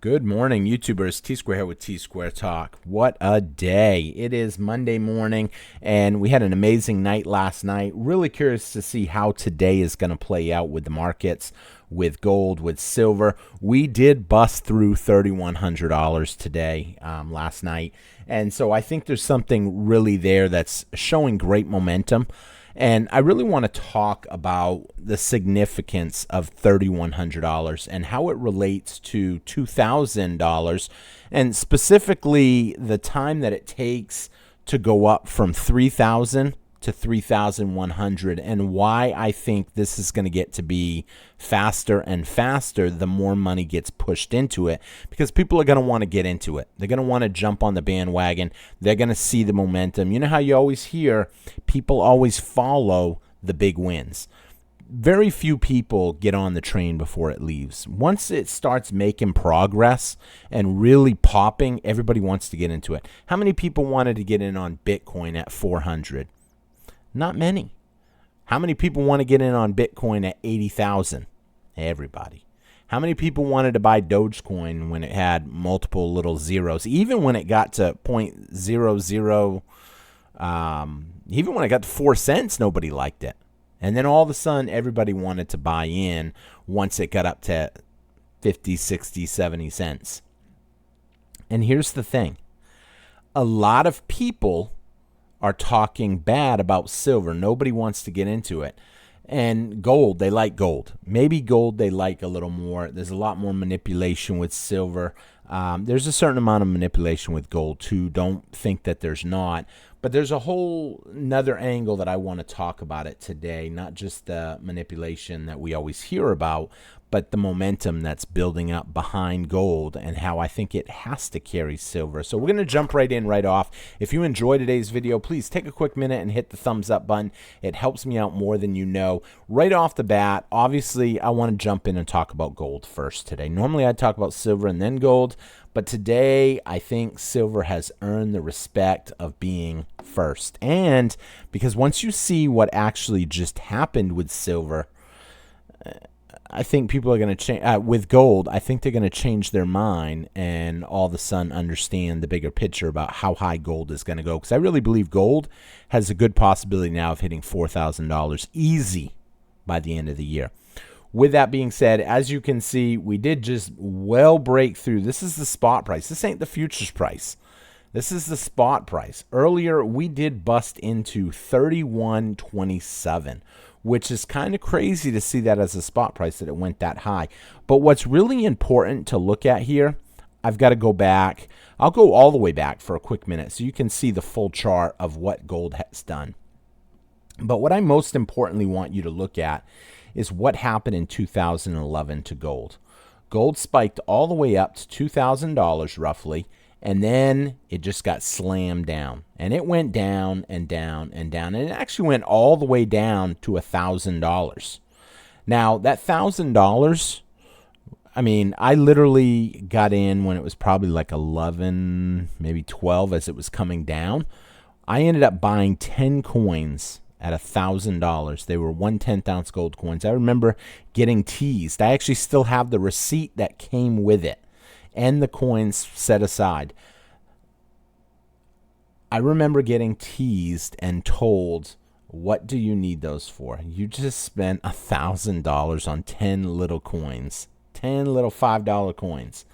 Good morning, YouTubers. T-Square here with T-Square Talk. What a day. It is Monday morning, and we had an amazing night last night. Really curious to see how today is going to play out with the markets, with gold, with silver. We did bust through $3,100 today, last night, and so I think there's something really there that's showing great momentum. And I really want to talk about the significance of $3,100 and how it relates to $2,000, and specifically the time that it takes to go up from 3,000 to 3,100, and why I think this is going to get to be faster and faster the more money gets pushed into it, because people are going to want to get into it. They're going to want to jump on the bandwagon. They're going to see the momentum. You know how you always hear people always follow the big wins. Very few people get on the train before it leaves. Once it starts making progress and really popping, everybody wants to get into it. How many people wanted to get in on Bitcoin at 400? Not many. How many people want to get in on Bitcoin at 80,000? Everybody. How many people wanted to buy Dogecoin when it had multiple little zeros? Even when it got to 0.00, even when it got to 4 cents, nobody liked it. And then all of a sudden, everybody wanted to buy in once it got up to 50, 60, 70 cents. And here's the thing. A lot of people are talking bad about silver. Nobody wants to get into it. And gold, they like gold. Maybe gold they like a little more. There's a lot more manipulation with silver. There's a certain amount of manipulation with gold too. Don't think that there's not. But there's a whole another angle that I want to talk about it today. Not just the manipulation that we always hear about, but the momentum that's building up behind gold and how I think it has to carry silver. So we're going to jump right in right off. If you enjoyed today's video, please take a quick minute and hit the thumbs up button. It helps me out more than you know. Right off the bat, obviously, I want to jump in and talk about gold first today. Normally, I'd talk about silver and then gold, but today, I think silver has earned the respect of being first. And because once you see what actually just happened with silver, I think people are going to change with gold. I think they're going to change their mind and all of a sudden understand the bigger picture about how high gold is going to go. Because I really believe gold has a good possibility now of hitting $4,000 easy by the end of the year. With that being said, as you can see, we did just well break through. This is the spot price. This ain't the futures price. This is the spot price. Earlier, we did bust into 31.27, which is kind of crazy to see that as a spot price, that it went that high. But what's really important to look at here, I've got to go back. I'll go all the way back for a quick minute so you can see the full chart of what gold has done. But what I most importantly want you to look at is what happened in 2011 to gold. Gold spiked all the way up to $2,000 roughly, and then it just got slammed down. And it went down and down and down. And it actually went all the way down to $1,000. Now, that $1,000, I mean, I literally got in when it was probably like 11, maybe 12 as it was coming down. I ended up buying 10 coins at $1,000. They were 1/10 ounce gold coins. I remember getting teased. I actually still have the receipt that came with it and the coins set aside. I remember getting teased and told, what do you need those for? You just spent $1,000 on 10 little coins, 10 little $5 coins.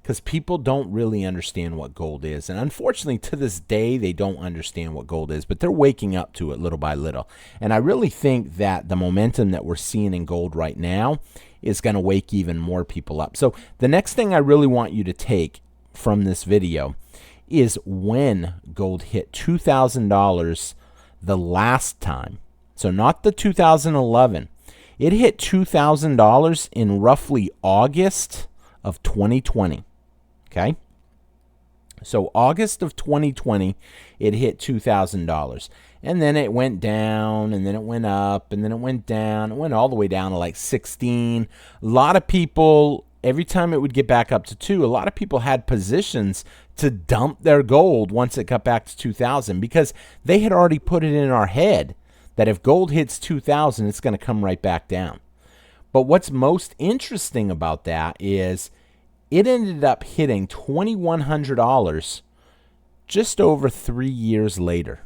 Because people don't really understand what gold is. And unfortunately, to this day, they don't understand what gold is. But they're waking up to it little by little. And I really think that the momentum that we're seeing in gold right now is going to wake even more people up. So the next thing I really want you to take from this video is when gold hit $2,000 the last time. So not the 2011. It hit $2,000 in roughly August of 2020. Okay, so August of 2020, it hit $2,000. And then it went down, and then it went up, and then it went down. It went all the way down to like 16. A lot of people, every time it would get back up to 2, a lot of people had positions to dump their gold once it got back to 2,000, because they had already put it in our head that if gold hits 2,000, it's going to come right back down. But what's most interesting about that is It ended up hitting $2,100 just over 3 years later.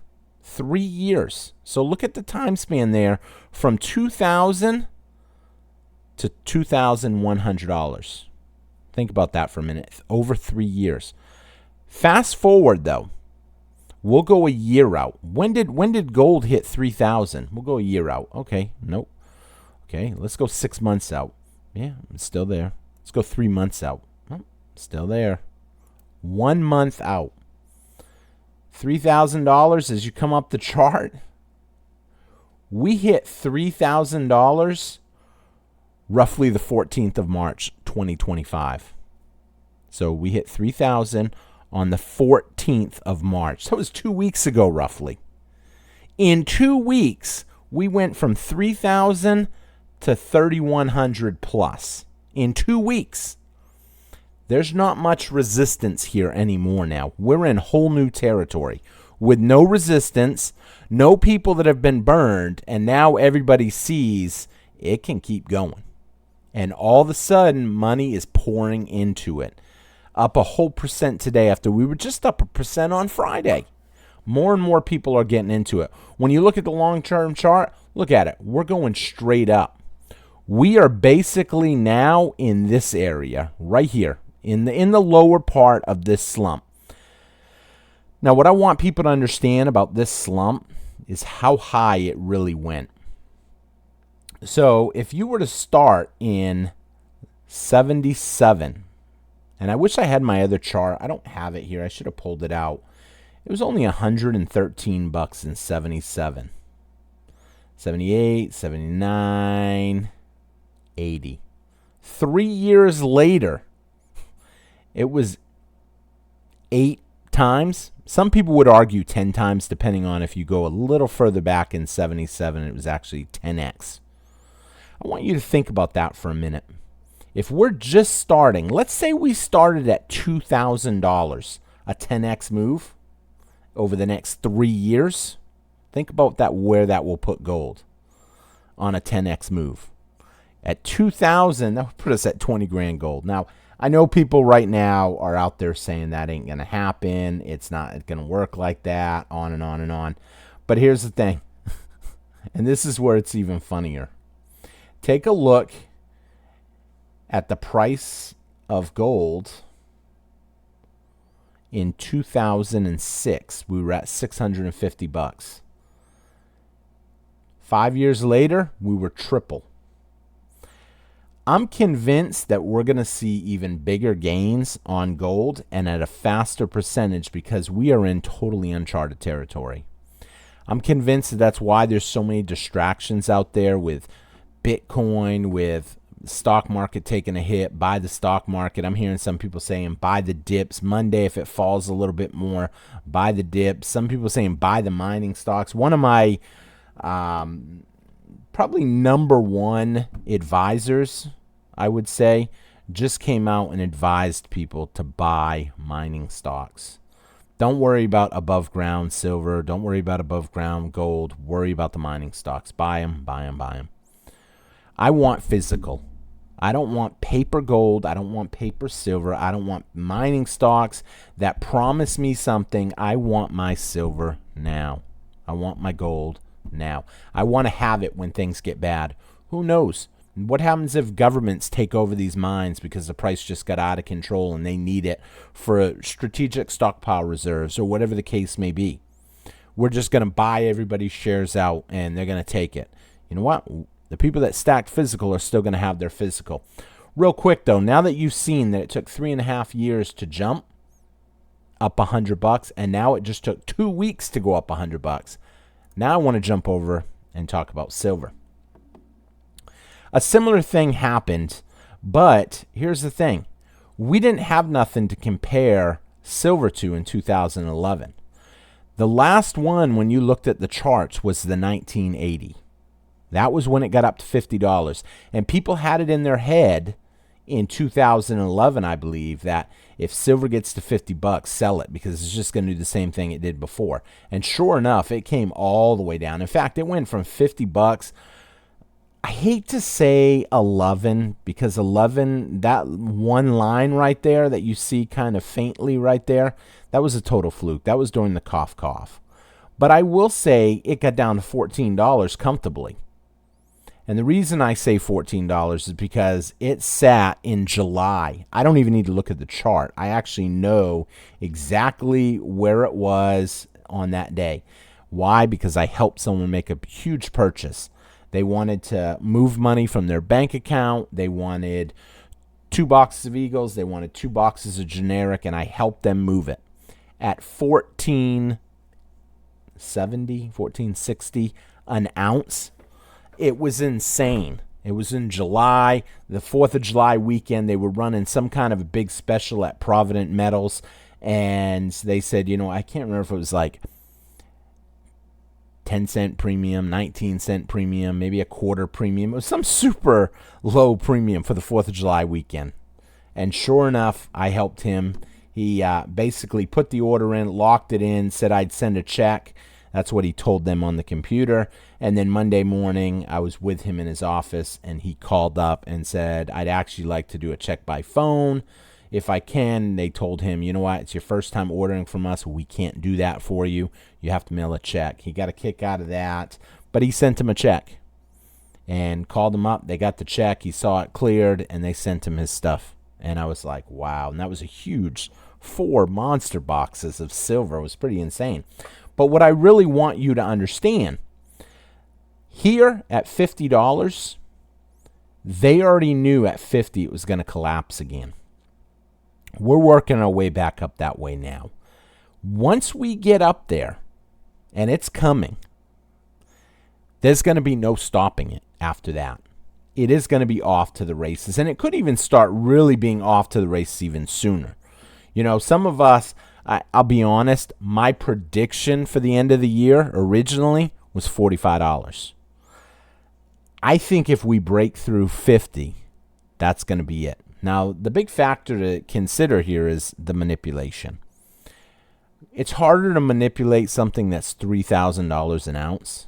3 years. So look at the time span there from $2,000 to $2,100. Think about that for a minute. Over 3 years. Fast forward though. We'll go a year out. When did gold hit 3,000? We'll go a year out. Okay, nope. Okay, let's go 6 months out. Yeah, it's still there. Let's go 3 months out. Oh, still there. 1 month out. $3,000 as you come up the chart. We hit $3,000 roughly the 14th of March, 2025. So we hit 3,000 on the 14th of March. That was 2 weeks ago, roughly. In 2 weeks, we went from 3,000 to 3,100 plus. In 2 weeks. There's not much resistance here anymore now. We're in whole new territory with no resistance, no people that have been burned, and now everybody sees it can keep going. And all of a sudden, money is pouring into it. Up a whole percent today after we were just up 1% on Friday. More and more people are getting into it. When you look at the long-term chart, look at it. We're going straight up. We are basically now in this area right here. In the lower part of this slump. Now, what I want people to understand about this slump is how high it really went. So, if you were to start in 77, and I wish I had my other chart. I don't have it here. I should have pulled it out. It was only $113 in 77. 78, 79, 80. 3 years later, it was 8 times. Some people would argue 10 times, depending on if you go a little further back in 77, it was actually 10x. I want you to think about that for a minute. If we're just starting, let's say we started at $2,000, a 10x move over the next 3 years. Think about that, where that will put gold on a 10x move. At 2,000, that would put us at 20 grand gold. Now, I know people right now are out there saying that ain't going to happen. It's not going to work like that, on and on and on. But here's the thing, and this is where it's even funnier. Take a look at the price of gold in 2006. We were at $650. 5 years later, we were triple. I'm convinced that we're going to see even bigger gains on gold and at a faster percentage because we are in totally uncharted territory. I'm convinced that that's why there's so many distractions out there with Bitcoin, with the stock market taking a hit. Buy the stock market. I'm hearing some people saying buy the dips. Monday, if it falls a little bit more, buy the dips. Some people saying buy the mining stocks. One of my probably number one advisors, I would say, just came out and advised people to buy mining stocks. Don't worry about above ground silver. Don't worry about above ground gold. Worry about the mining stocks. Buy them, buy them, buy them. I want physical. I don't want paper gold. I don't want paper silver. I don't want mining stocks that promise me something. I want my silver now. I want my gold now. I want to have it when things get bad. Who knows? What happens if governments take over these mines because the price just got out of control and they need it for strategic stockpile reserves or whatever the case may be? We're just going to buy everybody's shares out and they're going to take it. You know what? The people that stacked physical are still going to have their physical. Real quick, though, now that you've seen that it took 3.5 years to jump up $100 and now it just took 2 weeks to go up $100, now I want to jump over and talk about silver. A similar thing happened, but here's the thing. We didn't have nothing to compare silver to in 2011. The last one, when you looked at the charts, was the 1980. That was when it got up to $50. And people had it in their head in 2011, I believe, that if silver gets to $50, sell it because it's just going to do the same thing it did before. And sure enough, it came all the way down. In fact, it went from $50 I hate to say 11 because 11, that one line right there that you see kind of faintly right there, that was a total fluke. That was during the cough. But I will say it got down to $14 comfortably. And the reason I say $14 is because it sat in July. I don't even need to look at the chart. I actually know exactly where it was on that day. Why? Because I helped someone make a huge purchase. They wanted to move money from their bank account. They wanted 2 boxes of Eagles. They wanted 2 boxes of generic, and I helped them move it at $14.60 an ounce. It was insane. It was in July, the 4th of July weekend. They were running some kind of a big special at Provident Metals, and they said, I can't remember if it was like 10-cent premium, 19-cent premium, maybe a quarter premium. It was some super low premium for the 4th of July weekend. And sure enough, I helped him. He basically put the order in, locked it in, said I'd send a check. That's what he told them on the computer. And then Monday morning, I was with him in his office, and he called up and said, I'd actually like to do a check by phone if I can. They told him, you know what, it's your first time ordering from us. We can't do that for you. You have to mail a check. He got a kick out of that, but he sent him a check and called him up. They got the check. He saw it cleared, and they sent him his stuff. And I was like, wow. And that was a huge 4 monster boxes of silver. It was pretty insane. But what I really want you to understand, here at $50, they already knew at 50 it was going to collapse again. We're working our way back up that way now. Once we get up there, and it's coming, there's going to be no stopping it after that. It is going to be off to the races, and it could even start really being off to the races even sooner. Some of us, I'll be honest, my prediction for the end of the year originally was $45. I think if we break through 50, that's going to be it. Now, the big factor to consider here is the manipulation. It's harder to manipulate something that's $3,000 an ounce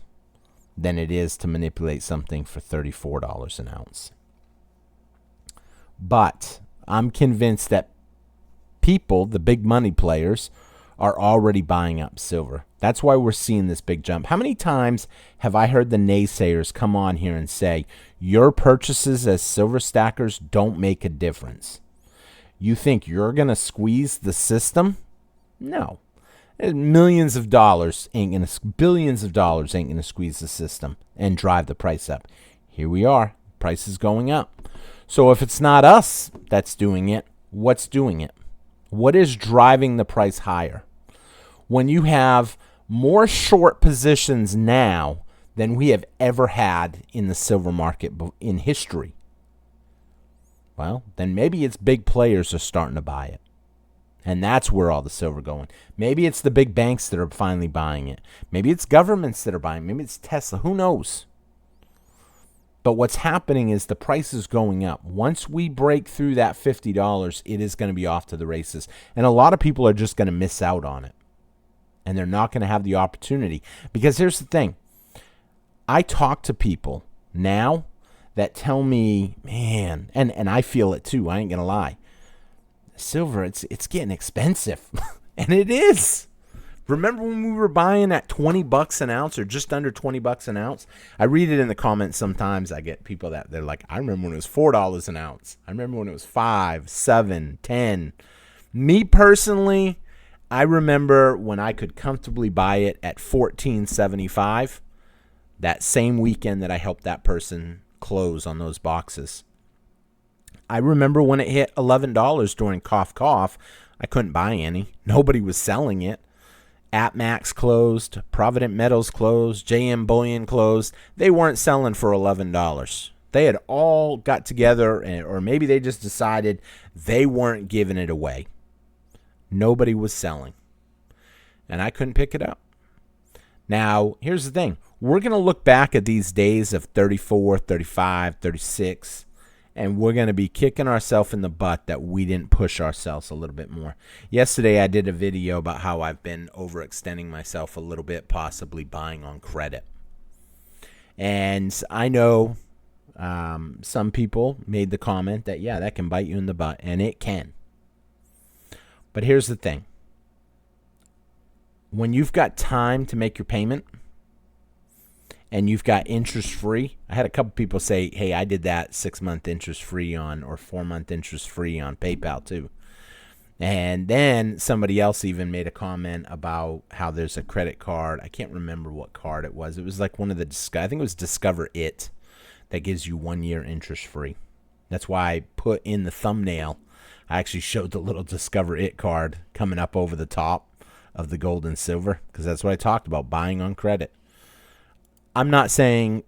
than it is to manipulate something for $34 an ounce. But I'm convinced that people, the big money players, are already buying up silver. That's why we're seeing this big jump. How many times have I heard the naysayers come on here and say, your purchases as silver stackers don't make a difference? You think you're going to squeeze the system? No. Billions of dollars ain't going to squeeze the system and drive the price up. Here we are. Price is going up. So if it's not us that's doing it, what's doing it? What is driving the price higher? When you have more short positions now than we have ever had in the silver market in history, well, then maybe it's big players are starting to buy it. And that's where all the silver going. Maybe it's the big banks that are finally buying it. Maybe it's governments that are buying it. Maybe it's Tesla. Who knows? But what's happening is the price is going up. Once we break through that $50, it is going to be off to the races. And a lot of people are just going to miss out on it. And they're not going to have the opportunity. Because here's the thing. I talk to people now that tell me, man, and I feel it too. I ain't going to lie. Silver, it's getting expensive. And it is. Remember when we were buying at $20 an ounce or just under $20 an ounce? I read it in the comments sometimes. I get people that they're like, I remember when it was $4 an ounce. I remember when it was $5, $7, $10. Me personally, I remember when I could comfortably buy it at $14.75 that same weekend that I helped that person close on those boxes. I remember when it hit $11 during cough. I couldn't buy any. Nobody was selling it. AppMax closed. Provident Metals closed. JM Bullion closed. They weren't selling for $11. They had all got together, or maybe they just decided they weren't giving it away. Nobody was selling. And I couldn't pick it up. Now, here's the thing. We're going to look back at these days of 34, 35, 36, and we're going to be kicking ourselves in the butt that we didn't push ourselves a little bit more. Yesterday, I did a video about how I've been overextending myself a little bit, possibly buying on credit. And I know Some people made the comment that, yeah, that can bite you in the butt, and it can. But here's the thing. When you've got time to make your payment and you've got interest free, I had a couple people say, hey, I did that 6-month interest free on, or 4-month interest free on PayPal too. And then somebody else even made a comment about how there's a credit card. I can't remember what card it was. It was like one of the, I think it was Discover It, that gives you 1 year interest free. That's why I put in the thumbnail, I actually showed the little Discover It card coming up over the top of the gold and silver, because that's what I talked about, buying on credit. I'm not saying,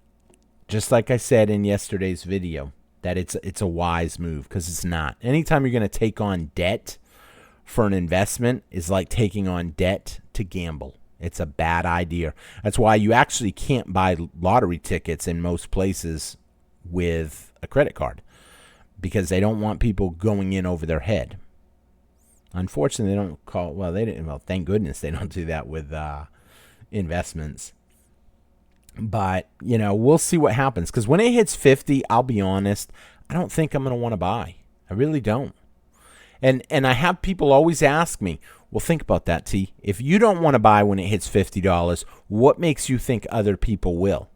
just like I said in yesterday's video, that it's a wise move, because it's not. Anytime you're going to take on debt for an investment is like taking on debt to gamble. It's a bad idea. That's why you actually can't buy lottery tickets in most places with a credit card, because they don't want people going in over their head. Unfortunately, they don't call, well, they didn't, well, thank goodness they don't do that with investments. But, you know, we'll see what happens, because when it hits 50, I'll be honest, I don't think I'm going to want to buy. I really don't. And I have people always ask me, well, think about that, T. If you don't want to buy when it hits $50, what makes you think other people will?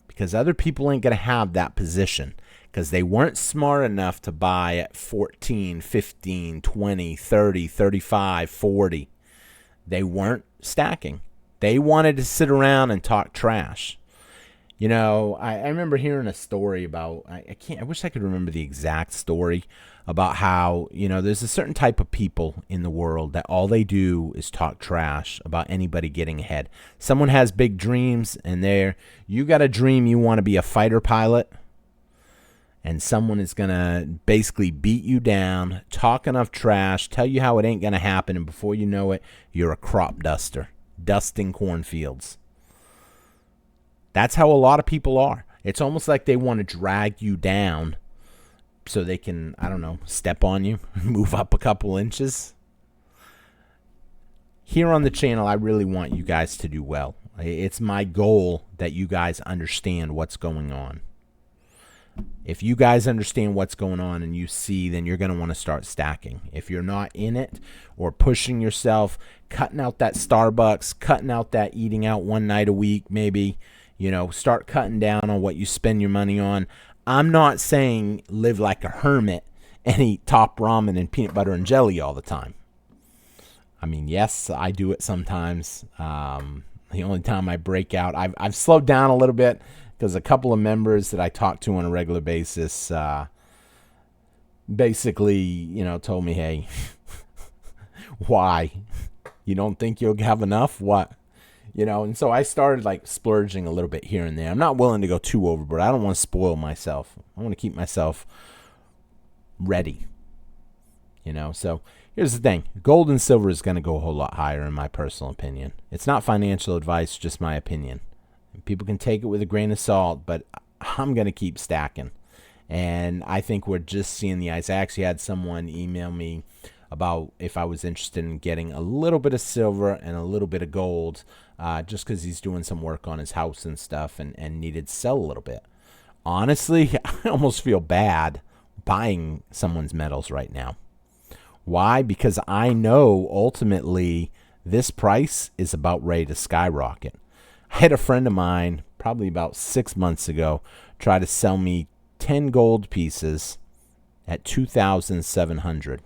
Because other people ain't going to have that position, because they weren't smart enough to buy at 14, 15, 20, 30, 35, 40. They weren't stacking. They wanted to sit around and talk trash. You know, I remember hearing a story about, I wish I could remember the exact story, about how, you know, there's a certain type of people in the world that all they do is talk trash about anybody getting ahead. Someone has big dreams, and you got a dream you want to be a fighter pilot, and someone is going to basically beat you down, talk enough trash, tell you how it ain't going to happen, and before you know it, you're a crop duster, dusting cornfields. That's how a lot of people are. It's almost like they want to drag you down so they can, I don't know, step on you, move up a couple inches. Here on the channel, I really want you guys to do well. It's my goal that you guys understand what's going on. If you guys understand what's going on and you see, then you're going to want to start stacking. If you're not in it or pushing yourself, cutting out that Starbucks, cutting out that eating out one night a week, maybe, you know, start cutting down on what you spend your money on. I'm not saying live like a hermit and eat top ramen and peanut butter and jelly all the time. I mean, yes, I do it sometimes. The only time I break out, I've slowed down a little bit, because a couple of members that I talk to on a regular basis basically, you know, told me, hey, why? You don't think you'll have enough? What? You know, and so I started like splurging a little bit here and there. I'm not willing to go too overboard. I don't want to spoil myself. I want to keep myself ready. You know, so here's the thing. Gold and silver is going to go a whole lot higher, in my personal opinion. It's not financial advice, just my opinion. People can take it with a grain of salt, but I'm going to keep stacking. And I think we're just seeing the ice. I actually had someone email me about if I was interested in getting a little bit of silver and a little bit of gold, just because he's doing some work on his house and stuff and needed to sell a little bit. Honestly, I almost feel bad buying someone's metals right now. Why? Because I know ultimately this price is about ready to skyrocket. I had a friend of mine probably about 6 months ago try to sell me 10 gold pieces at $2,700. It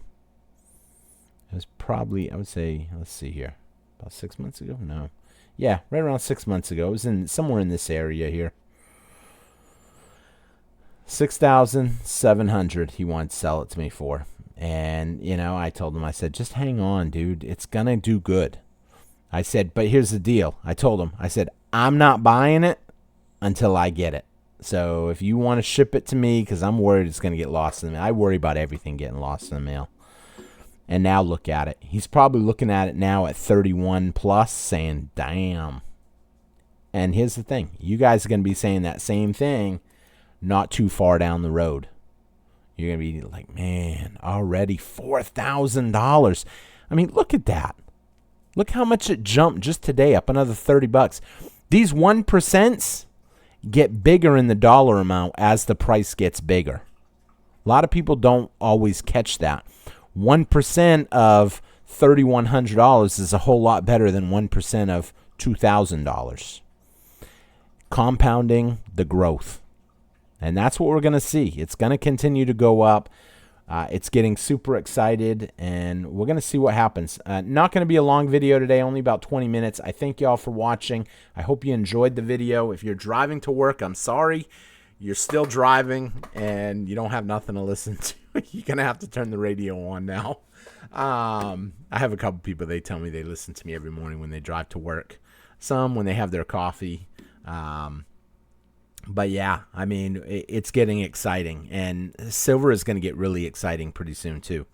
was probably, I would say, let's see here, about 6 months ago? No. Yeah, right around 6 months ago. It was in somewhere in this area here. $6,700 he wanted to sell it to me for. And, you know, I told him, I said, just hang on, dude. It's going to do good. I said, but here's the deal. I told him, I said, I'm not buying it until I get it. So if you want to ship it to me, because I'm worried it's going to get lost in the mail. I worry about everything getting lost in the mail. And now look at it. He's probably looking at it now at 31 plus saying, damn. And here's the thing. You guys are going to be saying that same thing not too far down the road. You're going to be like, man, already $4,000. I mean, look at that. Look how much it jumped just today, up another $30. These 1%, get bigger in the dollar amount as the price gets bigger. A lot of people don't always catch that. 1% of $3,100 is a whole lot better than 1% of $2,000. Compounding the growth. And that's what we're going to see. It's going to continue to go up. It's getting super excited, and we're going to see what happens. Not going to be a long video today, only about 20 minutes. I thank y'all for watching. I hope you enjoyed the video. If you're driving to work, I'm sorry. You're still driving, and you don't have nothing to listen to. You're going to have to turn the radio on now. I have a couple people, they tell me they listen to me every morning when they drive to work. Some when they have their coffee. But yeah, I mean, it's getting exciting, and silver is going to get really exciting pretty soon too.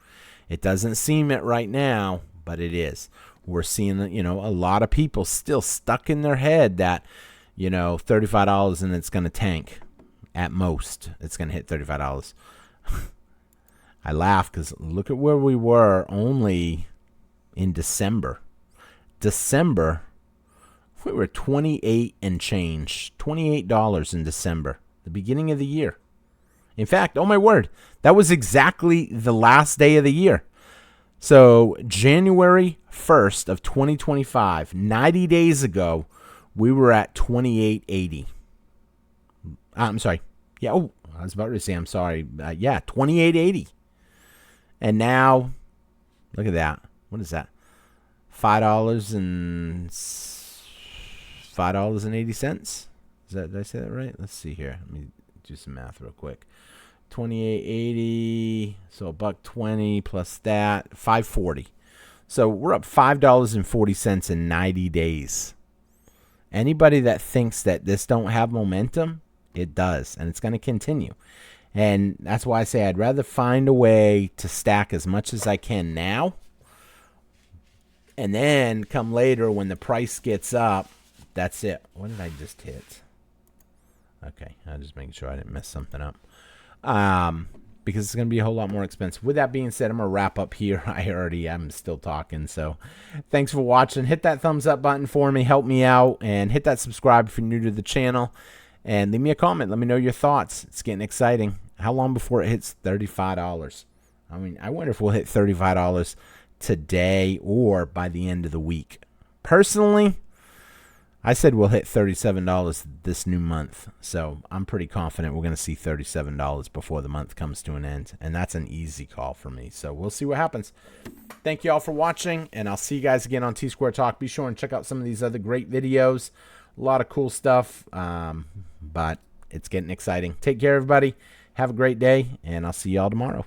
It doesn't seem it right now, but it is. We're seeing, a lot of people still stuck in their head that, $35 and it's going to tank. At most, it's going to hit $35. I laugh because look at where we were only in December. We were 28 and change, $28 in December, the beginning of the year. In fact, oh my word, that was exactly the last day of the year. So January 1st of 2025, 90 days ago, we were at 28.80. I'm sorry. Yeah, I was about to say I'm sorry. 28.80. And now, look at that. What is that? $5.80. Did I say that right? Let's see here. Let me do some math real quick. 28.80. So $1.20 plus that, $5.40. So we're up $5.40 in 90 days. Anybody that thinks that this don't have momentum, it does, and it's going to continue. And that's why I say I'd rather find a way to stack as much as I can now, and then come later when the price gets up. That's it. What did I just hit? Okay, I'm just making sure I didn't mess something up. Because it's going to be a whole lot more expensive. With that being said, I'm going to wrap up here. I already am still talking. So thanks for watching. Hit that thumbs up button for me. Help me out. And hit that subscribe if you're new to the channel. And leave me a comment. Let me know your thoughts. It's getting exciting. How long before it hits $35? I mean, I wonder if we'll hit $35 today or by the end of the week. Personally, I said we'll hit $37 this new month, so I'm pretty confident we're going to see $37 before the month comes to an end, and that's an easy call for me, so we'll see what happens. Thank you all for watching, and I'll see you guys again on T-Square Talk. Be sure and check out some of these other great videos. A lot of cool stuff, but it's getting exciting. Take care, everybody. Have a great day, and I'll see y'all tomorrow.